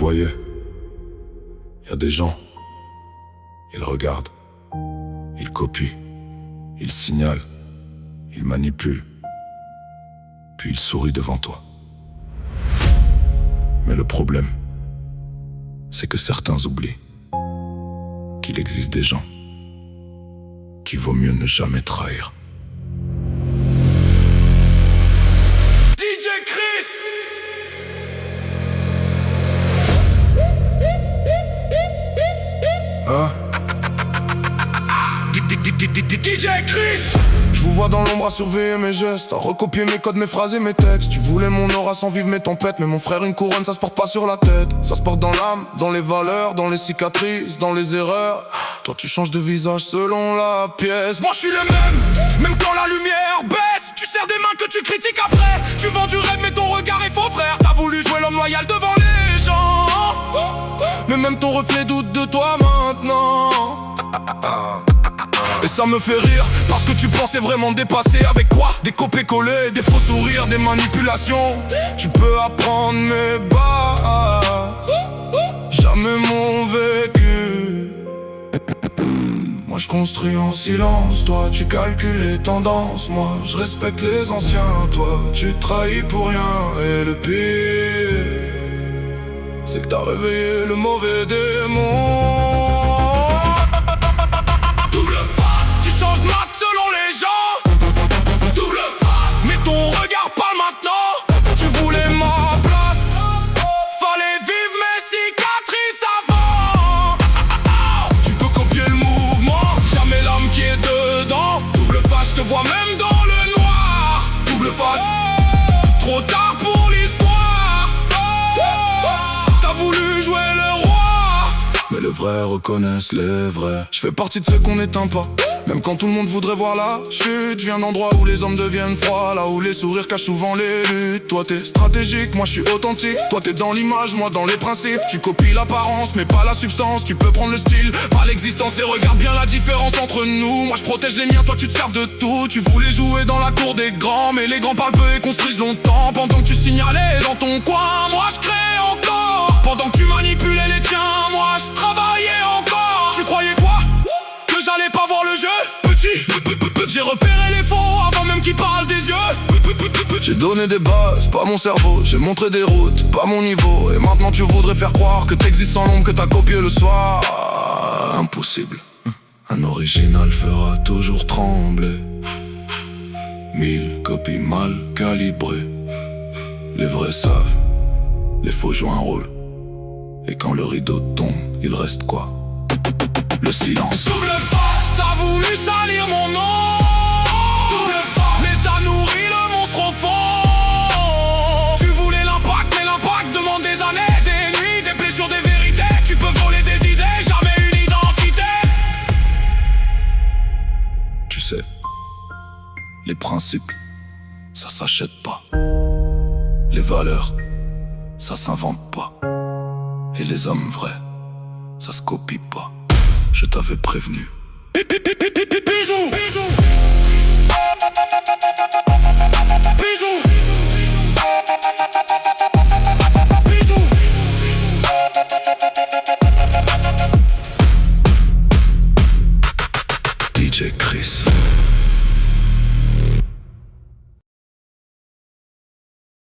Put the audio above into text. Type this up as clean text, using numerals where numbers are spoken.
voyez, y a des gens, ils regardent, ils copient, ils signalent, ils manipulent, puis ils sourient devant toi. Mais le problème, c'est que certains oublient qu'il existe des gens qu'il vaut mieux ne jamais trahir. DJ Chris! DJ Chris! Je vous vois dans l'ombre à surveiller mes gestes, à recopier mes codes, mes phrases et mes textes. Tu voulais mon aura sans vivre mes tempêtes, mais mon frère, une couronne ça se porte pas sur la tête. Ça se porte dans l'âme, dans les valeurs, dans les cicatrices, dans les erreurs. Toi tu changes de visage selon la pièce. Moi je suis le même quand la lumière baisse. Tu serres des mains que tu critiques après. Tu vends du rêve mais ton regard est faux frère. T'as voulu jouer l'homme loyal devant les gens, mais même ton reflet doute de toi maintenant. Et ça me fait rire, parce que tu pensais vraiment dépasser. Avec quoi? Des copier-coller, des faux sourires, des manipulations. Tu peux apprendre mes bases, jamais mon vécu. Moi je construis en silence, toi tu calcules les tendances. Moi je respecte les anciens, toi tu trahis pour rien. Et le pire, c'est que t'as réveillé le mauvais démon. Change de masque selon les gens. Double face. Mais ton regard parle maintenant. Tu voulais ma place, fallait vivre mes cicatrices avant. Tu peux copier le mouvement, jamais l'homme qui est dedans. Double face, je te vois même dans le noir. double face. Trop tard pour l'histoire. T'as voulu jouer le roi, mais les vrais reconnaissent les vrais. Je fais partie de ceux qu'on n'éteint pas, même quand tout le monde voudrait voir la chute. Viens d'endroits où les hommes deviennent froids, là où les sourires cachent souvent les luttes. Toi t'es stratégique, moi je suis authentique. Toi t'es dans l'image, moi dans les principes. Tu copies l'apparence mais pas la substance. Tu peux prendre le style, pas l'existence. Et regarde bien la différence entre nous. Moi je protège les miens, toi tu te serves de tout. Tu voulais jouer dans la cour des grands, mais les grands parlent peu et construisent longtemps. Pendant que tu signalais dans ton coin, moi je crée encore. Pendant que tu manipulais les tiens, moi je travaillais encore. Tu croyais quoi? Que j'allais pas voir le jeu? J'ai repéré les faux avant même qu'ils parlent des yeux. J'ai donné des bases, pas mon cerveau. J'ai montré des routes, pas mon niveau. Et maintenant tu voudrais faire croire que t'existes sans l'ombre que t'as copié le soir. Impossible. Un original fera toujours trembler 1000 copies mal calibrées. Les vrais savent, les faux jouent un rôle. Et quand le rideau tombe, il reste quoi? Le silence. Double face, t'as voulu salir mon nom. Double face, mais t'as nourri le monstre au fond. Tu voulais l'impact, mais l'impact demande des années, des nuits, des blessures, des vérités. Tu peux voler des idées, jamais une identité. Tu sais, les principes, ça s'achète pas. Les valeurs, ça s'invente pas. Et les hommes vrais, ça se copie pas. Je t'avais prévenu.